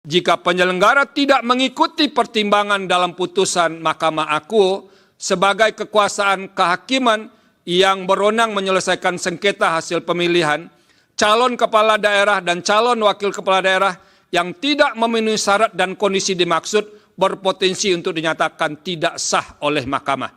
Jika penyelenggara tidak mengikuti pertimbangan dalam putusan Mahkamah Akuo sebagai kekuasaan kehakiman yang berwenang menyelesaikan sengketa hasil pemilihan, calon kepala daerah dan calon wakil kepala daerah yang tidak memenuhi syarat dan kondisi dimaksud berpotensi untuk dinyatakan tidak sah oleh mahkamah.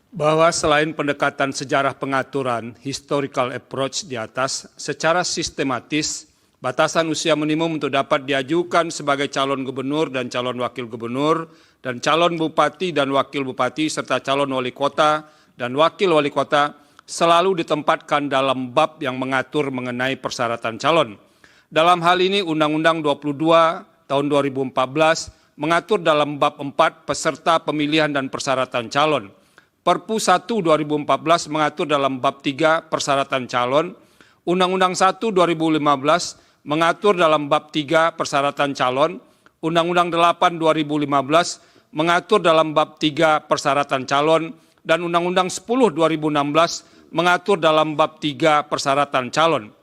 Bahwa selain pendekatan sejarah pengaturan historical approach di atas, secara sistematis batasan usia minimum untuk dapat diajukan sebagai calon gubernur dan calon wakil gubernur dan calon bupati dan wakil bupati serta calon wali kota dan wakil wali kota selalu ditempatkan dalam bab yang mengatur mengenai persyaratan calon. Dalam hal ini Undang-Undang 22 tahun 2014 mengatur dalam bab 4 peserta pemilihan dan persyaratan calon. Perpu 1 2014 mengatur dalam bab 3 persyaratan calon. Undang-Undang 1 2015 mengatur dalam bab 3 persyaratan calon. Undang-Undang 8 2015 mengatur dalam bab 3 persyaratan calon. Dan Undang-Undang 10 2016 mengatur dalam bab 3 persyaratan calon.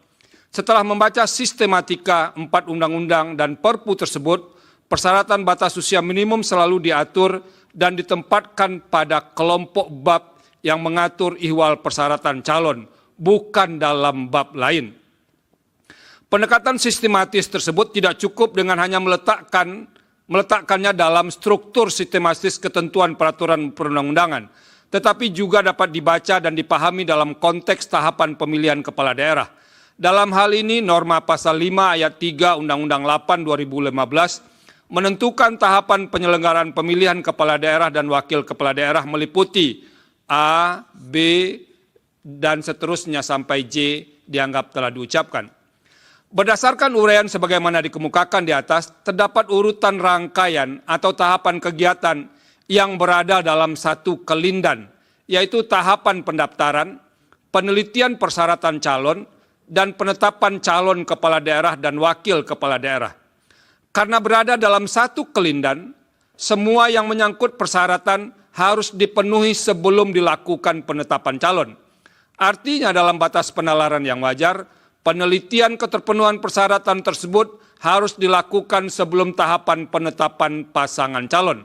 Setelah membaca sistematika 4 undang-undang dan perpu tersebut, persyaratan batas usia minimum selalu diatur dan ditempatkan pada kelompok bab yang mengatur ihwal persyaratan calon, bukan dalam bab lain. Pendekatan sistematis tersebut tidak cukup dengan hanya meletakkannya dalam struktur sistematis ketentuan peraturan perundang-undangan, tetapi juga dapat dibaca dan dipahami dalam konteks tahapan pemilihan kepala daerah. Dalam hal ini, norma pasal 5 ayat 3 Undang-Undang 8 2015 menentukan tahapan penyelenggaraan pemilihan kepala daerah dan wakil kepala daerah meliputi A, B, dan seterusnya sampai J dianggap telah diucapkan. Berdasarkan uraian sebagaimana dikemukakan di atas, terdapat urutan rangkaian atau tahapan kegiatan yang berada dalam satu kelindan, yaitu tahapan pendaftaran, penelitian persyaratan calon, dan penetapan calon kepala daerah dan wakil kepala daerah. Karena berada dalam satu kelindan, semua yang menyangkut persyaratan harus dipenuhi sebelum dilakukan penetapan calon. Artinya dalam batas penalaran yang wajar, penelitian keterpenuhan persyaratan tersebut harus dilakukan sebelum tahapan penetapan pasangan calon.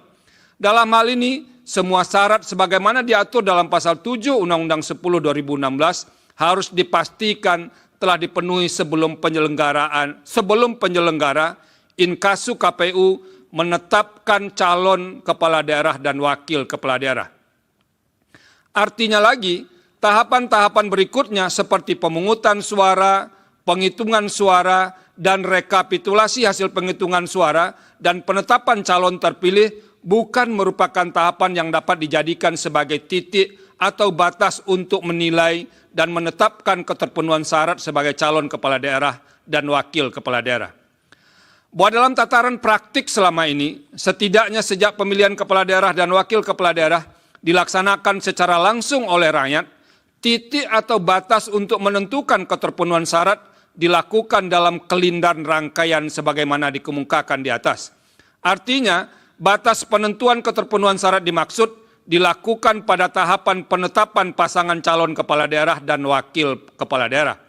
Dalam hal ini, semua syarat sebagaimana diatur dalam pasal 7 Undang-Undang 10 2016 harus dipastikan telah dipenuhi sebelum penyelenggara inkasu KPU menetapkan calon kepala daerah dan wakil kepala daerah. Artinya lagi, tahapan-tahapan berikutnya seperti pemungutan suara, penghitungan suara, dan rekapitulasi hasil penghitungan suara dan penetapan calon terpilih bukan merupakan tahapan yang dapat dijadikan sebagai titik atau batas untuk menilai dan menetapkan keterpenuhan syarat sebagai calon kepala daerah dan wakil kepala daerah. Bahwa dalam tataran praktik selama ini, setidaknya sejak pemilihan kepala daerah dan wakil kepala daerah dilaksanakan secara langsung oleh rakyat, titik atau batas untuk menentukan keterpenuhan syarat dilakukan dalam kelindan rangkaian sebagaimana dikemukakan di atas. Artinya, batas penentuan keterpenuhan syarat dimaksud dilakukan pada tahapan penetapan pasangan calon kepala daerah dan wakil kepala daerah.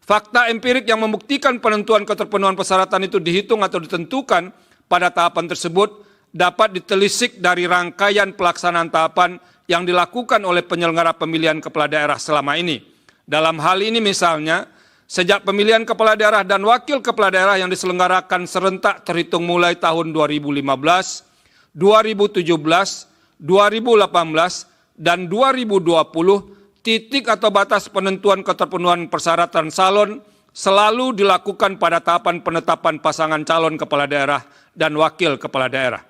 Fakta empirik yang membuktikan penentuan keterpenuhan persyaratan itu dihitung atau ditentukan pada tahapan tersebut dapat ditelisik dari rangkaian pelaksanaan tahapan yang dilakukan oleh penyelenggara pemilihan kepala daerah selama ini. Dalam hal ini misalnya, sejak pemilihan kepala daerah dan wakil kepala daerah yang diselenggarakan serentak terhitung mulai tahun 2015, 2017, 2018, dan 2020, titik atau batas penentuan keterpenuhan persyaratan calon selalu dilakukan pada tahapan penetapan pasangan calon kepala daerah dan wakil kepala daerah.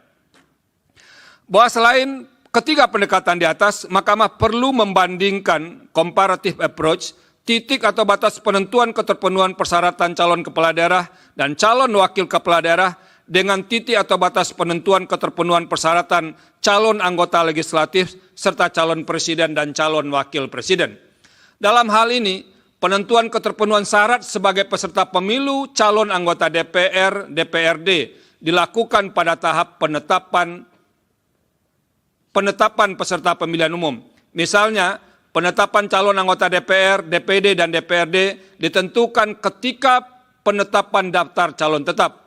Bahwa selain ketiga pendekatan di atas, Mahkamah perlu membandingkan comparative approach, titik atau batas penentuan keterpenuhan persyaratan calon kepala daerah dan calon wakil kepala daerah dengan titik atau batas penentuan keterpenuhan persyaratan calon anggota legislatif serta calon presiden dan calon wakil presiden. Dalam hal ini, penentuan keterpenuhan syarat sebagai peserta pemilu calon anggota DPR, DPRD dilakukan pada tahap penetapan peserta pemilihan umum. Misalnya, penetapan calon anggota DPR, DPD, dan DPRD ditentukan ketika penetapan daftar calon tetap.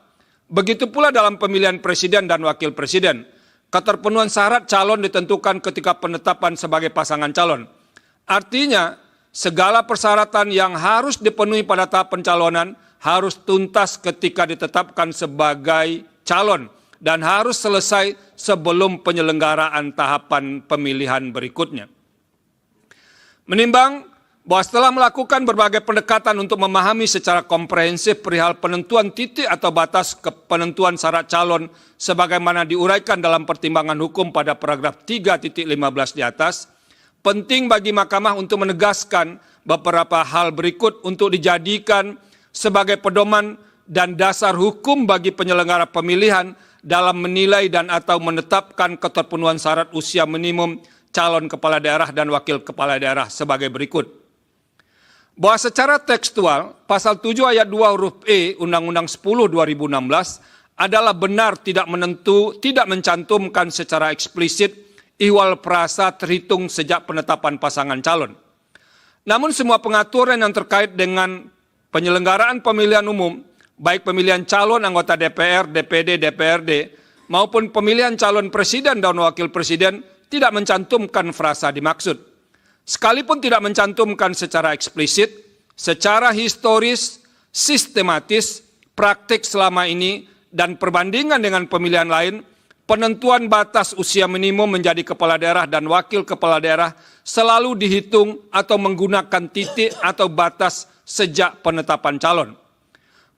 Begitu pula dalam pemilihan presiden dan wakil presiden. Keterpenuhan syarat calon ditentukan ketika penetapan sebagai pasangan calon. Artinya, segala persyaratan yang harus dipenuhi pada tahap pencalonan harus tuntas ketika ditetapkan sebagai calon dan harus selesai sebelum penyelenggaraan tahapan pemilihan berikutnya. Menimbang bahwa setelah melakukan berbagai pendekatan untuk memahami secara komprehensif perihal penentuan titik atau batas penentuan syarat calon sebagaimana diuraikan dalam pertimbangan hukum pada paragraf 3.15 di atas, penting bagi Mahkamah untuk menegaskan beberapa hal berikut untuk dijadikan sebagai pedoman dan dasar hukum bagi penyelenggara pemilihan dalam menilai dan atau menetapkan keterpenuhan syarat usia minimum calon kepala daerah dan wakil kepala daerah sebagai berikut. Bahwa secara tekstual, pasal 7 ayat 2 huruf E Undang-Undang 10 2016 adalah benar tidak mencantumkan secara eksplisit ihwal frasa terhitung sejak penetapan pasangan calon. Namun semua pengaturan yang terkait dengan penyelenggaraan pemilihan umum, baik pemilihan calon anggota DPR, DPD, DPRD, maupun pemilihan calon presiden dan wakil presiden tidak mencantumkan frasa dimaksud. Sekalipun tidak mencantumkan secara eksplisit, secara historis, sistematis, praktik selama ini, dan perbandingan dengan pemilihan lain, penentuan batas usia minimum menjadi kepala daerah dan wakil kepala daerah selalu dihitung atau menggunakan titik atau batas sejak penetapan calon.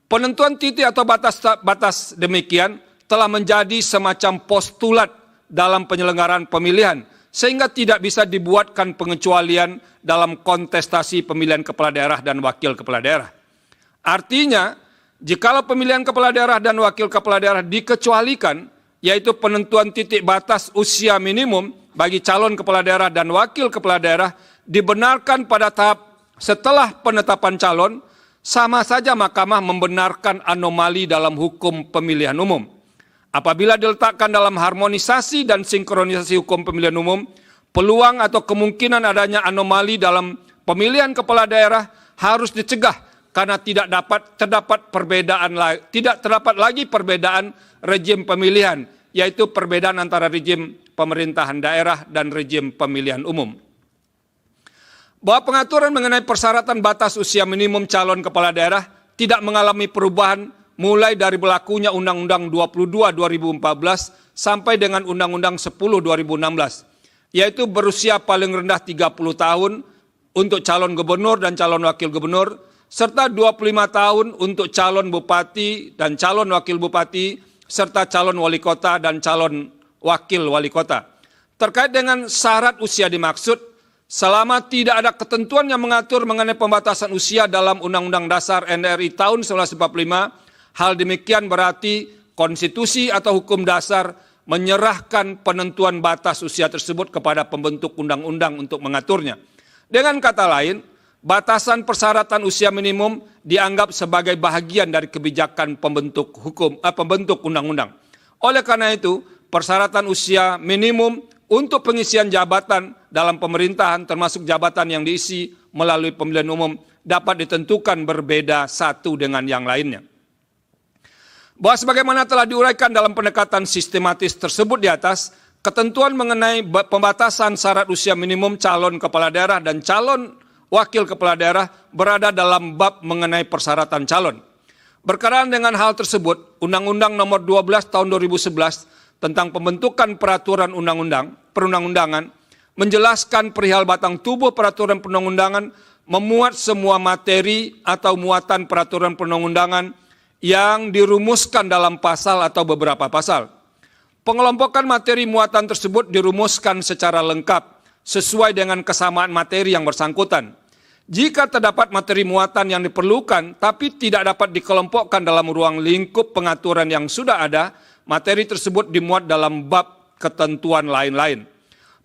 Penentuan titik atau batas demikian telah menjadi semacam postulat dalam penyelenggaraan pemilihan, sehingga tidak bisa dibuatkan pengecualian dalam kontestasi pemilihan kepala daerah dan wakil kepala daerah. Artinya, jikalau pemilihan kepala daerah dan wakil kepala daerah dikecualikan, yaitu penentuan titik batas usia minimum bagi calon kepala daerah dan wakil kepala daerah dibenarkan pada tahap setelah penetapan calon, sama saja Mahkamah membenarkan anomali dalam hukum pemilihan umum. Apabila diletakkan dalam harmonisasi dan sinkronisasi hukum pemilihan umum, peluang atau kemungkinan adanya anomali dalam pemilihan kepala daerah harus dicegah karena tidak terdapat lagi perbedaan rejim pemilihan, yaitu perbedaan antara rejim pemerintahan daerah dan rejim pemilihan umum. Bahwa pengaturan mengenai persyaratan batas usia minimum calon kepala daerah tidak mengalami perubahan mulai dari berlakunya Undang-Undang 22 2014 sampai dengan Undang-Undang 10 2016, yaitu berusia paling rendah 30 tahun untuk calon gubernur dan calon wakil gubernur, serta 25 tahun untuk calon bupati dan calon wakil bupati, serta calon wali kota dan calon wakil wali kota. Terkait dengan syarat usia dimaksud, selama tidak ada ketentuan yang mengatur mengenai pembatasan usia dalam Undang-Undang Dasar NRI tahun 1945, hal demikian berarti konstitusi atau hukum dasar menyerahkan penentuan batas usia tersebut kepada pembentuk undang-undang untuk mengaturnya. Dengan kata lain, batasan persyaratan usia minimum dianggap sebagai bahagian dari kebijakan pembentuk undang-undang. Oleh karena itu, persyaratan usia minimum untuk pengisian jabatan dalam pemerintahan termasuk jabatan yang diisi melalui pemilihan umum dapat ditentukan berbeda satu dengan yang lainnya. Bahwa sebagaimana telah diuraikan dalam pendekatan sistematis tersebut di atas, ketentuan mengenai pembatasan syarat usia minimum calon kepala daerah dan calon wakil kepala daerah berada dalam bab mengenai persyaratan calon. Berkenaan dengan hal tersebut, Undang-Undang Nomor 12 Tahun 2011 tentang pembentukan peraturan perundang-undangan menjelaskan perihal batang tubuh peraturan perundang-undangan memuat semua materi atau muatan peraturan perundang-undangan yang dirumuskan dalam pasal atau beberapa pasal. Pengelompokan materi muatan tersebut dirumuskan secara lengkap sesuai dengan kesamaan materi yang bersangkutan. Jika terdapat materi muatan yang diperlukan tapi tidak dapat dikelompokkan dalam ruang lingkup pengaturan yang sudah ada, materi tersebut dimuat dalam bab ketentuan lain-lain.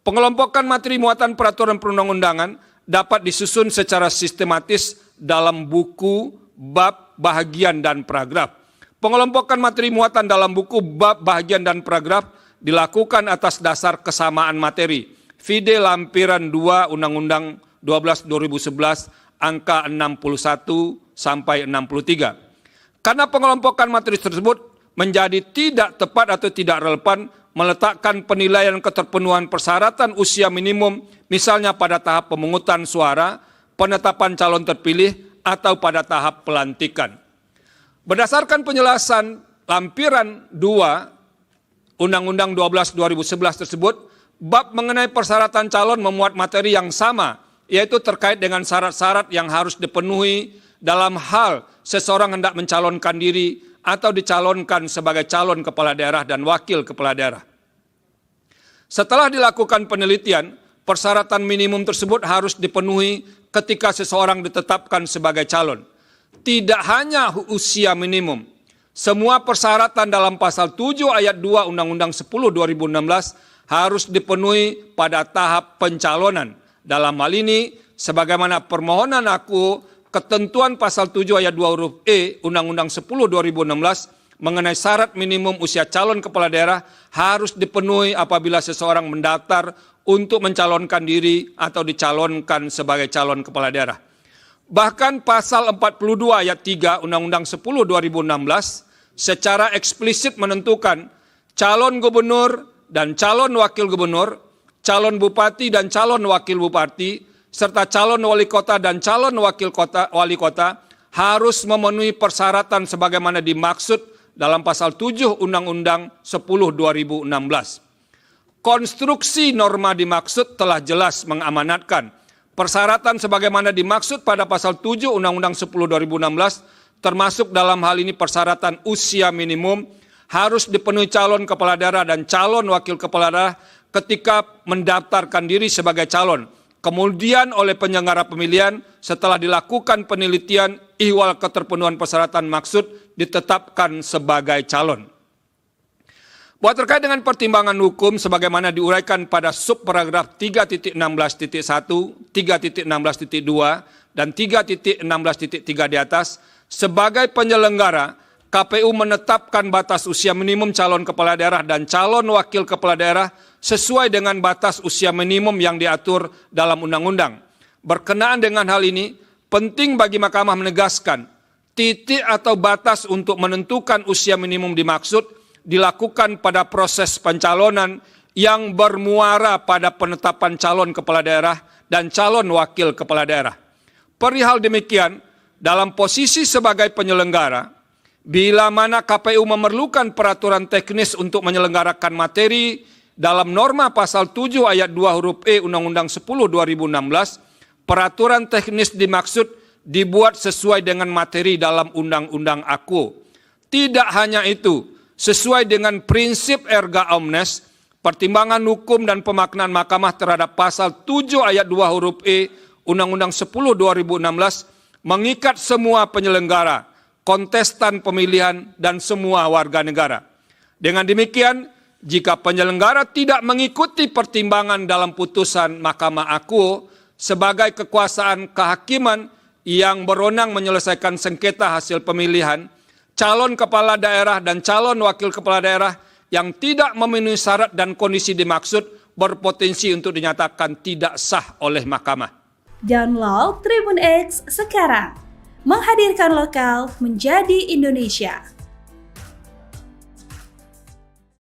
Pengelompokan materi muatan peraturan perundang-undangan dapat disusun secara sistematis dalam buku, bab, bahagian, dan paragraf. Pengelompokan materi muatan dalam buku, bab, bahagian, dan paragraf dilakukan atas dasar kesamaan materi. Vide lampiran 2 Undang-Undang 12 2011 angka 61 sampai 63. Karena pengelompokan materi tersebut menjadi tidak tepat atau tidak relevan meletakkan penilaian keterpenuhan persyaratan usia minimum, misalnya pada tahap pemungutan suara, penetapan calon terpilih, atau pada tahap pelantikan. Berdasarkan penjelasan lampiran 2 Undang-Undang 12 2011 tersebut, bab mengenai persyaratan calon memuat materi yang sama, yaitu terkait dengan syarat-syarat yang harus dipenuhi dalam hal seseorang hendak mencalonkan diri atau dicalonkan sebagai calon kepala daerah dan wakil kepala daerah. Setelah dilakukan penelitian, persyaratan minimum tersebut harus dipenuhi ketika seseorang ditetapkan sebagai calon. Tidak hanya usia minimum, semua persyaratan dalam pasal 7 ayat 2 Undang-Undang 10 2016 harus dipenuhi pada tahap pencalonan. Dalam hal ini, sebagaimana permohonan aku, ketentuan pasal 7 ayat 2 huruf E Undang-Undang 10 2016 mengenai syarat minimum usia calon kepala daerah harus dipenuhi apabila seseorang mendaftar untuk mencalonkan diri atau dicalonkan sebagai calon kepala daerah. Bahkan pasal 42 ayat 3 Undang-Undang 10 2016 secara eksplisit menentukan calon gubernur dan calon wakil gubernur, calon bupati dan calon wakil bupati, serta calon wali kota dan calon wali kota harus memenuhi persyaratan sebagaimana dimaksud dalam pasal 7 Undang-Undang 10 2016. Konstruksi norma dimaksud telah jelas mengamanatkan persyaratan sebagaimana dimaksud pada pasal 7 Undang-Undang 10 2016, termasuk dalam hal ini persyaratan usia minimum harus dipenuhi calon kepala daerah dan calon wakil kepala daerah ketika mendaftarkan diri sebagai calon. Kemudian oleh penyelenggara pemilihan setelah dilakukan penelitian ihwal keterpenuhan persyaratan maksud ditetapkan sebagai calon. Bahwa terkait dengan pertimbangan hukum sebagaimana diuraikan pada subparagraf 3.16.1, 3.16.2, dan 3.16.3 di atas, sebagai penyelenggara, KPU menetapkan batas usia minimum calon kepala daerah dan calon wakil kepala daerah sesuai dengan batas usia minimum yang diatur dalam undang-undang. Berkenaan dengan hal ini, penting bagi Mahkamah menegaskan, titik atau batas untuk menentukan usia minimum dimaksud dilakukan pada proses pencalonan yang bermuara pada penetapan calon kepala daerah dan calon wakil kepala daerah. Perihal demikian, dalam posisi sebagai penyelenggara, bila mana KPU memerlukan peraturan teknis untuk menyelenggarakan materi dalam norma pasal 7 ayat 2 huruf E Undang-Undang 10 2016, peraturan teknis dimaksud dibuat sesuai dengan materi dalam Undang-Undang AKU. Tidak hanya itu, sesuai dengan prinsip erga omnes, pertimbangan hukum dan pemaknaan mahkamah terhadap pasal 7 ayat 2 huruf E Undang-Undang 10 2016 mengikat semua penyelenggara, kontestan pemilihan, dan semua warga negara. Dengan demikian, jika penyelenggara tidak mengikuti pertimbangan dalam putusan Mahkamah AKU sebagai kekuasaan kehakiman yang berwenang menyelesaikan sengketa hasil pemilihan, calon kepala daerah dan calon wakil kepala daerah yang tidak memenuhi syarat dan kondisi dimaksud berpotensi untuk dinyatakan tidak sah oleh mahkamah. Download Tribun X sekarang, menghadirkan lokal menjadi Indonesia.